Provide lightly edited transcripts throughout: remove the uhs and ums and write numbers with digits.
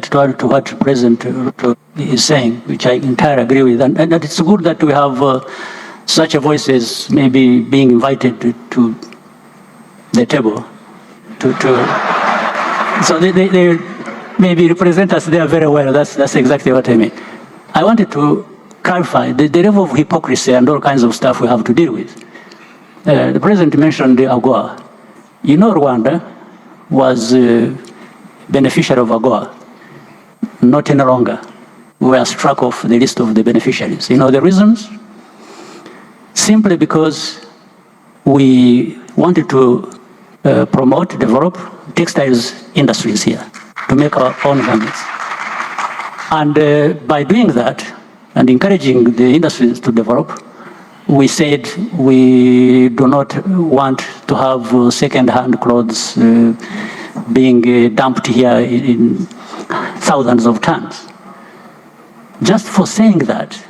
to what President is saying, which I entirely agree with, and it's good that we have such voices maybe being invited to the table, so they maybe represent us there very well. That's exactly what I mean. I wanted to clarify the level of hypocrisy and all kinds of stuff we have to deal with. The President mentioned the AGOA. You know, Rwanda was beneficiary of AGOA. Not any longer. We were struck off the list of the beneficiaries. You know the reasons? Simply because we wanted to promote, develop textiles industries here to make our own garments. And by doing that and encouraging the industries to develop, we said we do not want to have second-hand clothes being dumped here in thousands of tons. Just for saying that,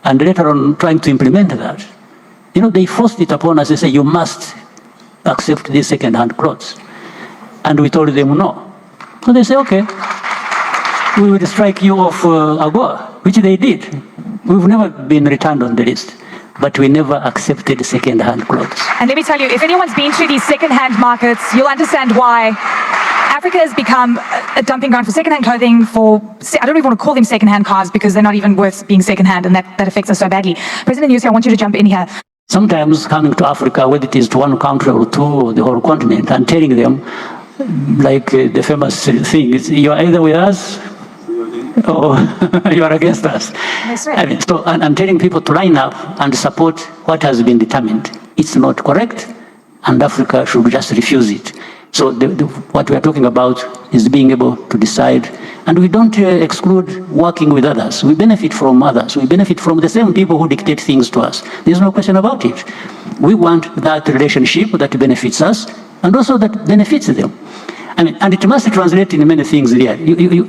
and later on trying to implement that, you know, they forced it upon us. They say, you must accept these second-hand clothes. And we told them no. So they say, okay, we will strike you off AGOA, which they did. We've never been returned on the list, but we never accepted second-hand clothes. And let me tell you, if anyone's been to these second-hand markets, you'll understand why Africa has become a dumping ground for second-hand clothing, for, I don't even want to call them second-hand cars because they're not even worth being second-hand, and that affects us so badly. President Nyusi, I want you to jump in here. Sometimes coming to Africa, whether it is to one country or two or the whole continent, and telling them, like the famous thing, is you are either with us or you are against us. That's right. I mean, so I'm telling people to line up and support what has been determined. It's not correct, and Africa should just refuse it. So what we are talking about is being able to decide, and we don't exclude working with others. We benefit from others. We benefit from the same people who dictate things to us. There's no question about it. We want that relationship that benefits us and also that benefits them. I mean, and it must translate in many things here. You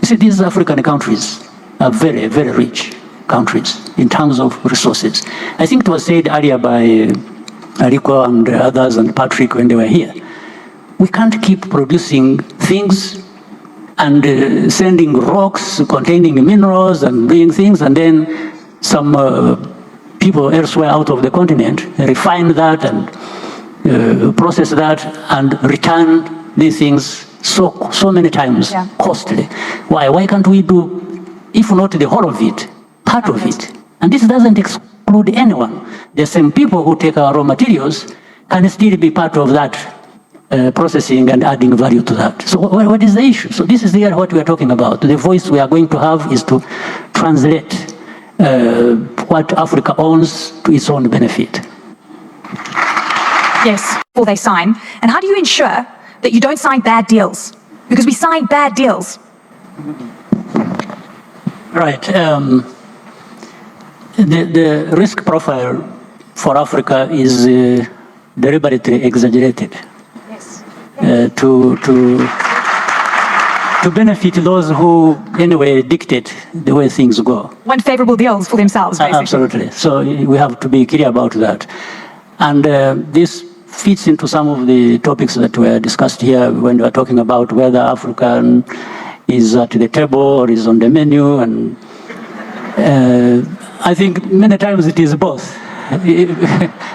see, these African countries are very, very rich countries in terms of resources. I think it was said earlier by Rico and others and Patrick when they were here. We can't keep producing things and sending rocks containing minerals and doing things, and then some people elsewhere out of the continent refine that and process that and return these things so many times costly. Why can't we do, if not the whole of it, part of it? And this doesn't exclude anyone. The same people who take our raw materials can still be part of that processing and adding value to that. So what is the issue? So this is here what we are talking about. The voice we are going to have is to translate what Africa owns to its own benefit. Yes, before they sign. And how do you ensure that you don't sign bad deals? Because we sign bad deals. Right. The risk profile for Africa is deliberately exaggerated. To benefit those who, anyway, dictate the way things go. Want favorable deals for themselves, basically. Absolutely. So we have to be clear about that. And this fits into some of the topics that were discussed here when we were talking about whether African is at the table or is on the menu. And I think many times it is both.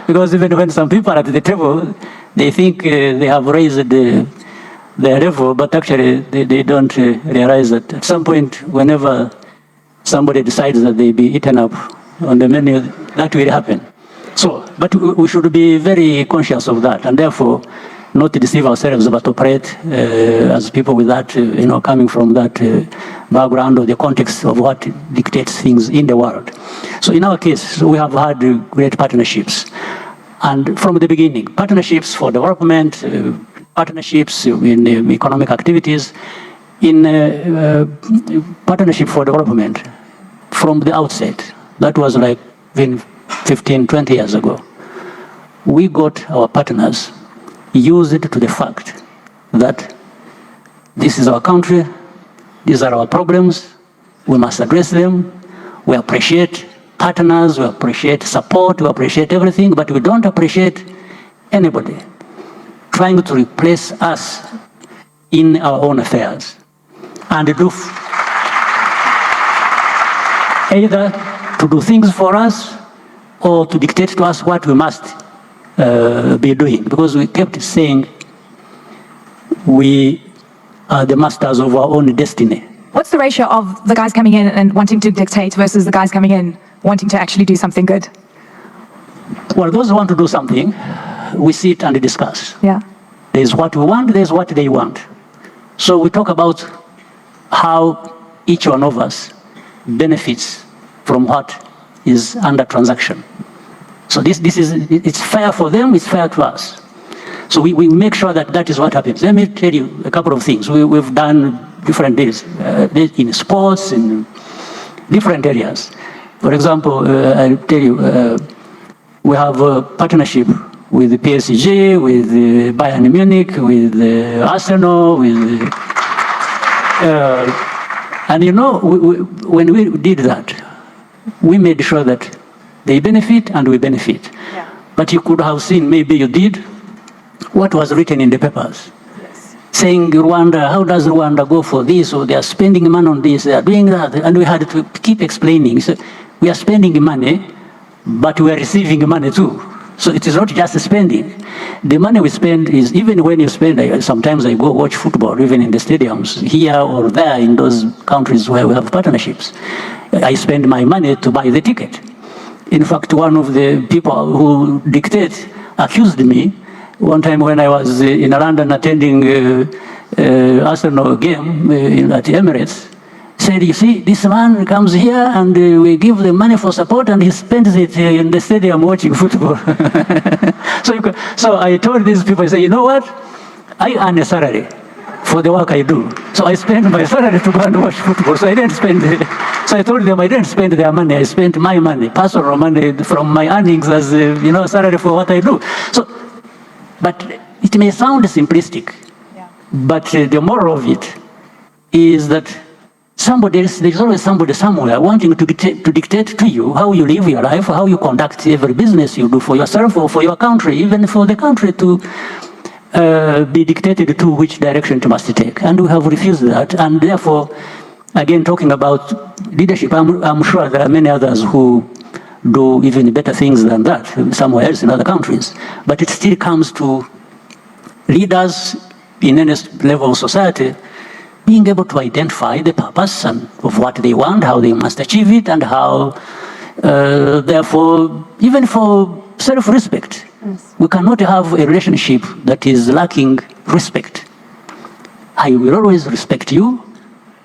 Because even when some people are at the table, they think they have raised their level, but actually they don't realize that at some point, whenever somebody decides that they be eaten up on the menu, that will happen. So, but we should be very conscious of that, and therefore not deceive ourselves, but operate as people with that, coming from that background or the context of what dictates things in the world. So in our case, we have had great partnerships. And from the beginning, partnerships for development, partnerships in economic activities, in partnership for development from the outset. That was like 15, 20 years ago. We got our partners used to the fact that this is our country, these are our problems, we must address them, we appreciate partners, we appreciate support, we appreciate everything, but we don't appreciate anybody trying to replace us in our own affairs. and either to do things for us or to dictate to us what we must be doing, because we kept saying we are the masters of our own destiny. What's the ratio of the guys coming in and wanting to dictate versus the guys coming in wanting to actually do something good? Well, those who want to do something, we sit and discuss. Yeah. There's what we want, there's what they want. So we talk about how each one of us benefits from what is under transaction. So it's fair for them, it's fair to us. So we make sure that that is what happens. Let me tell you a couple of things. We've done different deals in sports, in different areas. For example, I'll tell you, we have a partnership with the PSG, with Bayern Munich, with Arsenal, with... and you know, when we did that, we made sure that they benefit and we benefit. Yeah. But you could have seen, maybe you did, what was written in the papers. Yes. Saying Rwanda, how does Rwanda go for this, or they are spending money on this, they are doing that, and we had to keep explaining. So we are spending money, but we are receiving money too. So it is not just spending. The money we spend is, even when you spend, sometimes I go watch football, even in the stadiums, here or there in those countries where we have partnerships. I spend my money to buy the ticket. In fact, one of the people who dictate accused me one time when I was in London attending Arsenal game at the Emirates, said, you see, this man comes here and we give the money for support and he spends it in the stadium watching football. So I told these people, I said, you know what? I earn a salary for the work I do. So I spend my salary to go and watch football. So I didn't spend it. So I told them I didn't spend their money. I spent my money, personal money from my earnings as salary for what I do. So, but it may sound simplistic, yeah. But the moral of it is that there's always somebody somewhere wanting to dictate to you how you live your life, how you conduct every business you do for yourself or for your country, even for the country to be dictated to which direction it must take. And we have refused that. And therefore, again, talking about leadership, I'm sure there are many others who do even better things than that, somewhere else in other countries. But it still comes to leaders in any level of society being able to identify the purpose of what they want, how they must achieve it, and how, therefore, even for self-respect, yes. We cannot have a relationship that is lacking respect. I will always respect you,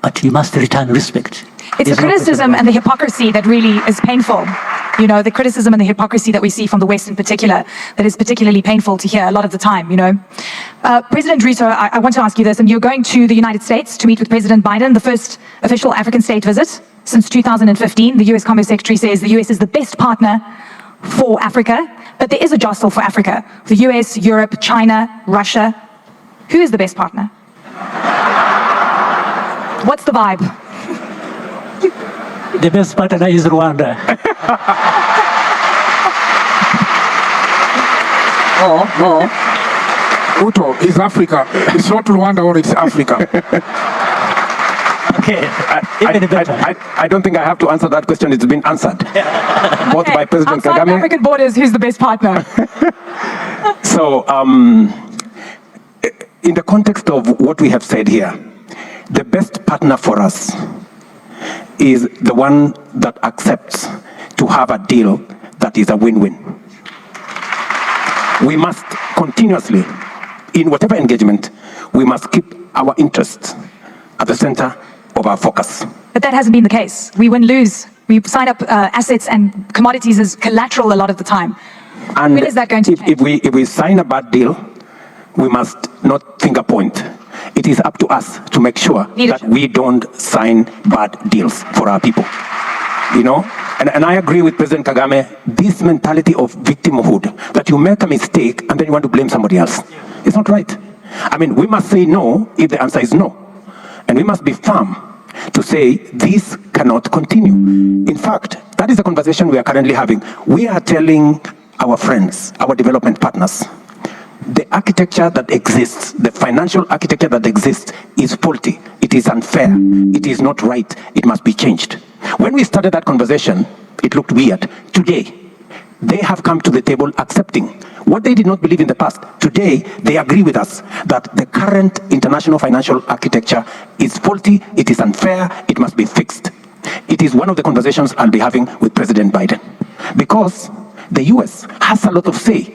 but you must return respect. It's the criticism and the hypocrisy that really is painful. You know, the criticism and the hypocrisy that we see from the West in particular, that is particularly painful to hear a lot of the time, you know. President Ruto, I want to ask you this, and you're going to the United States to meet with President Biden, the first official African state visit since 2015. The US Commerce Secretary says the US is the best partner for Africa, but there is a jostle for Africa. The US, Europe, China, Russia. Who is the best partner? What's the vibe? The best partner is Rwanda. No. Ruto is Africa. It's not Rwanda, or it's Africa. Okay. I don't think I have to answer that question. It's been answered. Both by President Outside Kagame. African borders, who's the best partner? So, in the context of what we have said here, the best partner for us is the one that accepts to have a deal that is a win-win. We must continuously, in whatever engagement, we must keep our interests at the center of our focus. But that hasn't been the case. We win-lose. We sign up assets and commodities as collateral a lot of the time. And when is that going to change? If we sign a bad deal, we must not finger point. It is up to us to make sure that we don't sign bad deals for our people. You know? And I agree with President Kagame, this mentality of victimhood, that you make a mistake and then you want to blame somebody else. It's not right. I mean, we must say no if the answer is no. And we must be firm to say this cannot continue. In fact, that is the conversation we are currently having. We are telling our friends, our development partners, the architecture that exists, the financial architecture that exists is faulty. It is unfair. It is not right. It must be changed. When we started that conversation, it looked weird. Today, they have come to the table accepting what they did not believe in the past. Today, they agree with us that the current international financial architecture is faulty, it is unfair, it must be fixed. It is one of the conversations I'll be having with President Biden. Because the US has a lot of say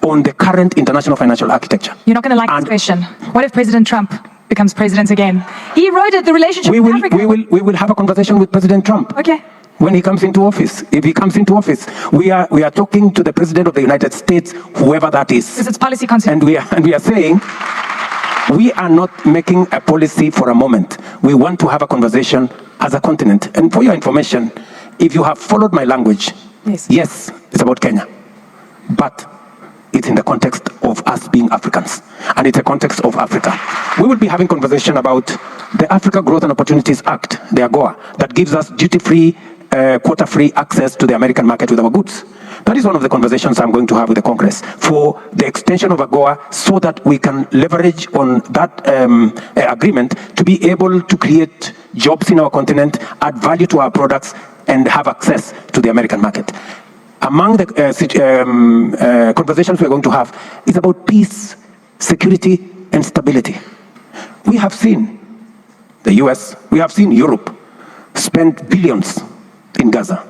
on the current international financial architecture. You're not going to like this question. What if President Trump becomes president again? He eroded the relationship with Africa. We will have a conversation with President Trump. Okay. When he comes into office. If he comes into office, we are talking to the President of the United States, whoever that is. Because it's policy considered. And we are saying, we are not making a policy for a moment. We want to have a conversation as a continent. And for your information, if you have followed my language, yes, it's about Kenya. But it's in the context of us being Africans. And it's a context of Africa. We will be having conversation about the Africa Growth and Opportunities Act, the AGOA, that gives us duty-free, quota-free access to the American market with our goods. That is one of the conversations I'm going to have with the Congress for the extension of AGOA so that we can leverage on that agreement to be able to create jobs in our continent, add value to our products, and have access to the American market. Among the conversations we're going to have is about peace, security, and stability. We have seen the US, we have seen Europe spend billions in Gaza,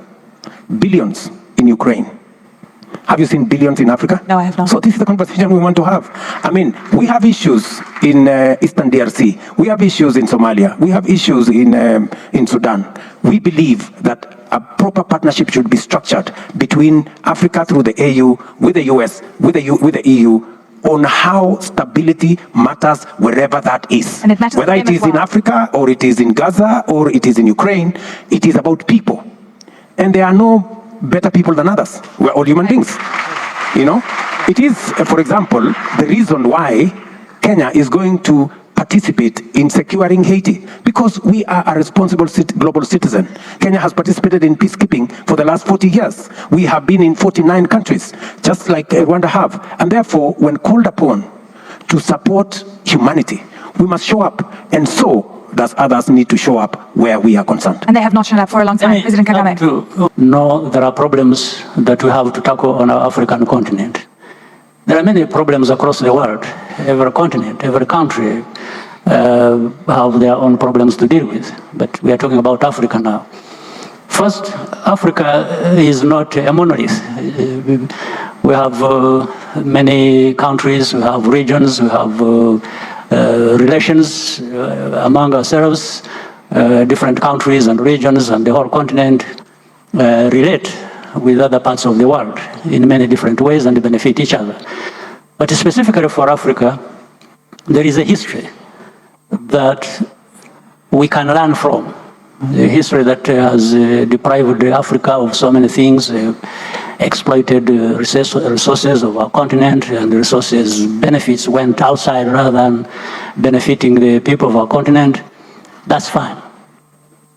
billions in Ukraine. Have you seen billions in Africa? No, I have not. So this is the conversation we want to have. I mean, we have issues in Eastern DRC. We have issues in Somalia. We have issues in Sudan. We believe that a proper partnership should be structured between Africa through the AU, with the US, with the EU, on how stability matters wherever that is. And it matters whether it is in Africa, or it is in Gaza, or it is in Ukraine, it is about people. And there are no better people than others. We're all human beings. You know? It is, for example, the reason why Kenya is going to participate in securing Haiti, because we are a responsible global citizen. Kenya has participated in peacekeeping for the last 40 years. We have been in 49 countries, just like Rwanda have. And therefore, when called upon to support humanity, we must show up. And so does others need to show up where we are concerned. And they have not shown up for a long time, President Kagame. No, there are problems that we have to tackle on our African continent. There are many problems across the world. Every continent, every country have their own problems to deal with. But we are talking about Africa now. First, Africa is not a monolith. We have many countries, we have regions, we have relations among ourselves, different countries and regions and the whole continent relate with other parts of the world in many different ways and benefit each other. But specifically for Africa, there is a history that we can learn from. A history that has deprived Africa of so many things, exploited resources of our continent, and the resources benefits went outside rather than benefiting the people of our continent. That's fine.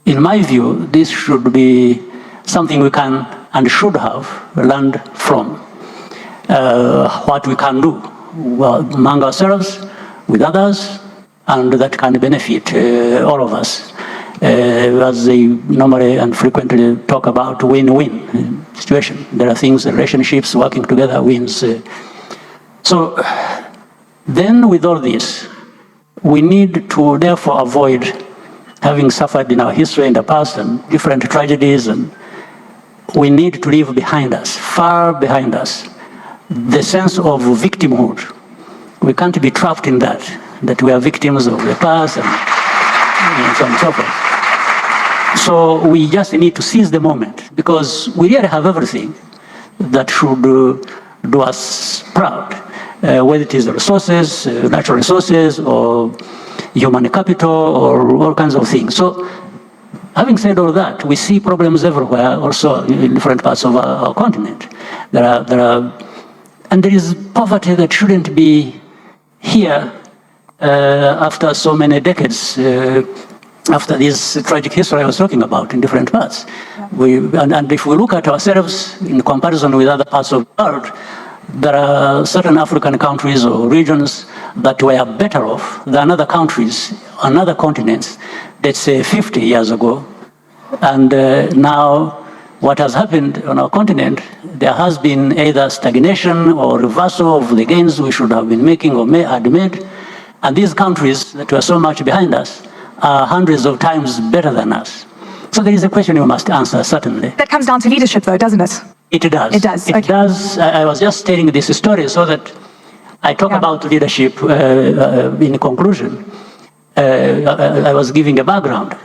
In my view, this should be something we can and should have learned from. What we can do among ourselves, with others, and that can benefit all of us. As they normally and frequently talk about win-win situation. There are things, relationships, working together wins. So then with all this, we need to therefore avoid having suffered in our history in the past and different tragedies, and we need to leave behind us, far behind us, the sense of victimhood. We can't be trapped in that we are victims of the past and so on and so forth. So we just need to seize the moment, because we really have everything that should do us proud, whether it is the resources, natural resources, or human capital, or all kinds of things. So having said all that, we see problems everywhere, also in different parts of our continent. And there is poverty that shouldn't be here after so many decades, after this tragic history I was talking about in different parts. And if we look at ourselves in comparison with other parts of the world, there are certain African countries or regions that were better off than other countries on other continents, let's say 50 years ago. And now what has happened on our continent, there has been either stagnation or reversal of the gains we should have been making or had made. And these countries that were so much behind us are hundreds of times better than us. So there is a question you must answer, certainly. That comes down to leadership, though, doesn't it? It does. It does. It Okay. does. I was just telling this story so that I talk about leadership in conclusion. I was giving a background.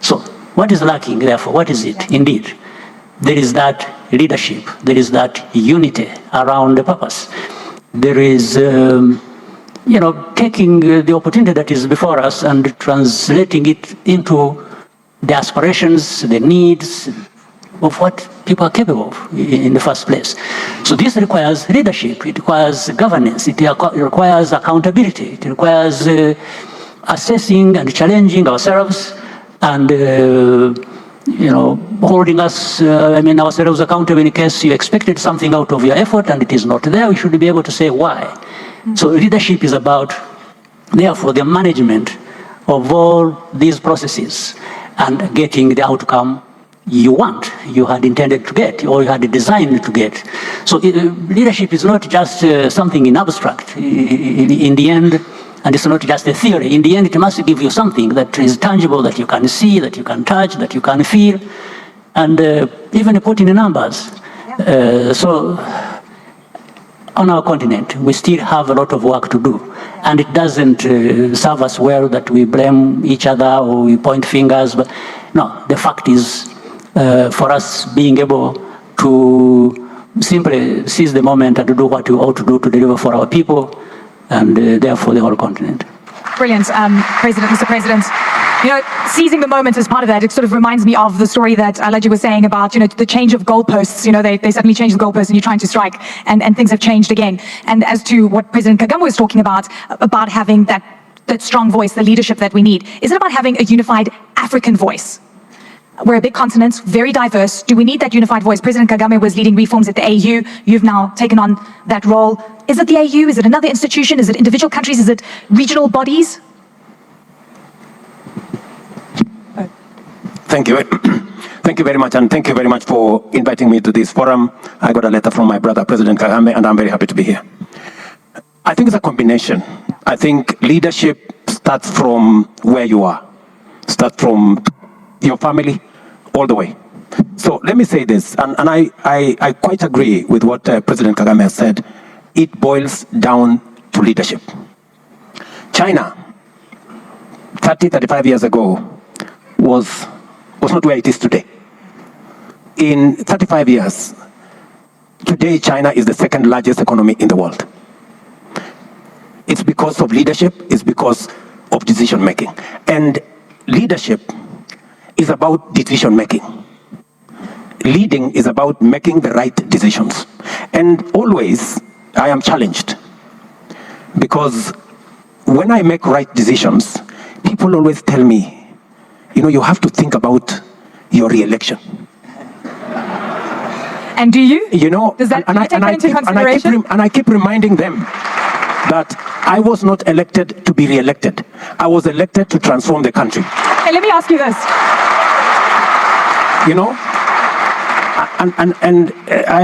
So what is lacking, therefore? What is it? Indeed, there is that leadership. There is that unity around the purpose. There is, taking the opportunity that is before us and translating it into the aspirations, the needs of what people are capable of in the first place. So this requires leadership, it requires governance, it requires accountability, it requires assessing and challenging ourselves and holding us, ourselves accountable in case you expected something out of your effort and it is not there. We should be able to say why. So leadership is about, therefore, the management of all these processes and getting the outcome you want, you had intended to get, or you had designed to get. So leadership is not just something in abstract. In the end, and it's not just a theory. In the end, it must give you something that is tangible, that you can see, that you can touch, that you can feel, and even put in the numbers. So on our continent, we still have a lot of work to do. And it doesn't serve us well that we blame each other or we point fingers. But no, the fact is, for us being able to simply seize the moment and to do what we ought to do to deliver for our people and therefore the whole continent. Brilliant, Mr. President. Seizing the moment as part of that, it sort of reminds me of the story that Alaji was saying about, the change of goalposts. They suddenly change the goalposts and you're trying to strike and things have changed again. And as to what President Kagame was talking about having that strong voice, the leadership that we need, is it about having a unified African voice? We're a big continent, very diverse. Do we need that unified voice? President Kagame was leading reforms at the AU. You've now taken on that role. Is it the AU? Is it another institution? Is it individual countries? Is it regional bodies? Thank you. Thank you very much, and thank you very much for inviting me to this forum. I got a letter from my brother, President Kagame, and I'm very happy to be here. I think it's a combination. I think leadership starts from where you are. Starts from your family all the way. So let me say this, and I quite agree with what President Kagame has said. It boils down to leadership. China, 35 years ago, was not where it is today. In 35 years, today China is the second largest economy in the world. It's because of leadership, it's because of decision making. And leadership is about decision making. Leading is about making the right decisions. And always, I am challenged. Because when I make right decisions, people always tell me, you have to think about your re-election. And do you? Does that take that into consideration? And I keep reminding them that I was not elected to be re-elected. I was elected to transform the country. Hey, let me ask you this.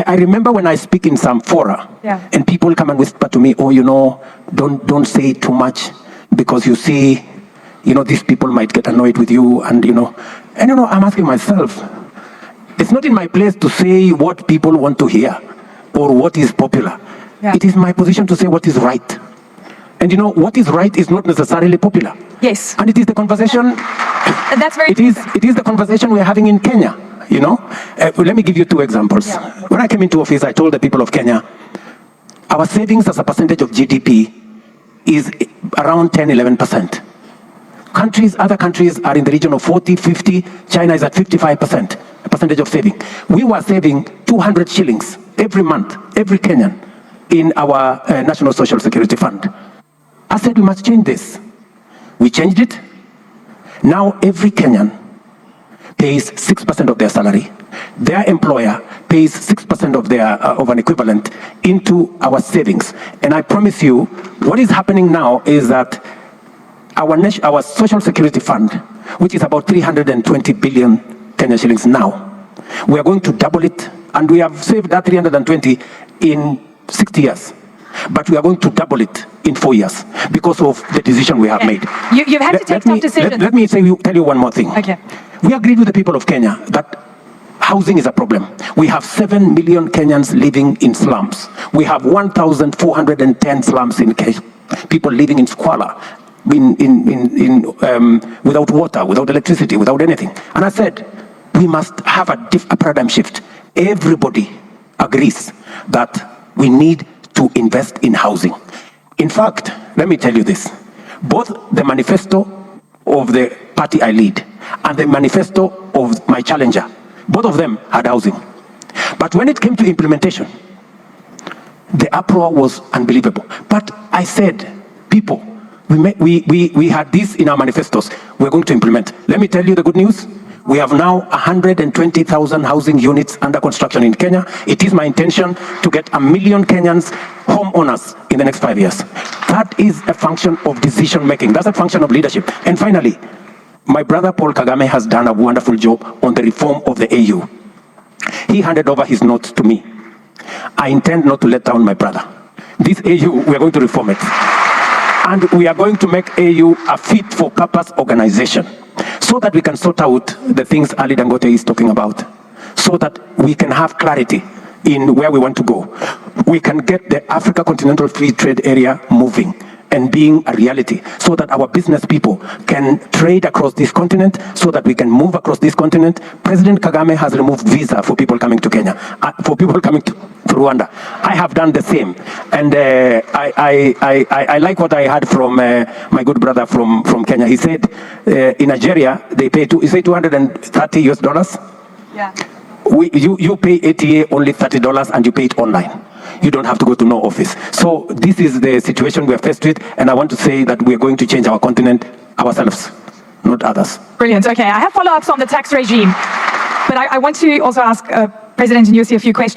I remember when I speak in some fora, and people come and whisper to me, don't say too much because you see, these people might get annoyed with you, and I'm asking myself, it's not in my place to say what people want to hear or what is popular. It is my position to say what is right. And what is right is not necessarily popular. Yes. And it is the conversation. That's very. It is the conversation we're having in Kenya. Let me give you two examples. When I came into office, I told the people of Kenya, our savings as a percentage of GDP is around 10-11%. Other countries are in the region of 40, 50. China is at 55% percentage of saving. We were saving 200 shillings every month, every Kenyan, in our National Social Security Fund. I said we must change this. We changed it. Now every Kenyan pays 6% of their salary. Their employer pays 6% of their of an equivalent into our savings. And I promise you, what is happening now is that our social security fund, which is about 320 billion Kenya shillings now, we are going to double it, and we have saved that 320 in 60 years. But we are going to double it in 4 years because of the decision we have made. You've had to take tough decisions. Let me tell you one more thing. Okay. We agreed with the people of Kenya that housing is a problem. We have 7 million Kenyans living in slums. We have 1,410 slums in Kenya. People living in squalor, without water, without electricity, without anything. And I said, we must have a paradigm shift. Everybody agrees that we need to invest in housing. In fact, let me tell you this. Both the manifesto of the party I lead and the manifesto of my challenger, both of them had housing. But when it came to implementation, the uproar was unbelievable. But I said, people, we had this in our manifestos. We're going to implement. Let me tell you the good news. We have now 120,000 housing units under construction in Kenya. It is my intention to get 1 million Kenyans homeowners in the next 5 years. That is a function of decision making. That's a function of leadership. And finally, my brother Paul Kagame has done a wonderful job on the reform of the AU. He handed over his notes to me. I intend not to let down my brother. This AU, we are going to reform it. And we are going to make AU a fit-for-purpose organization so that we can sort out the things Ali Dangote is talking about, so that we can have clarity in where we want to go. We can get the Africa Continental Free Trade Area moving and being a reality, so that our business people can trade across this continent, so that we can move across this continent. President Kagame has removed visa for people coming to Kenya, for people coming to Rwanda. I have done the same, and I like what I heard from my good brother from Kenya. He said in Nigeria they pay $230 US. Yeah. You pay ATA only $30 and you pay it online. You don't have to go to no office. So this is the situation we are faced with, and I want to say that we are going to change our continent ourselves, not others. Brilliant. Okay, I have follow-ups on the tax regime, but I want to also ask President Nyusi a few questions.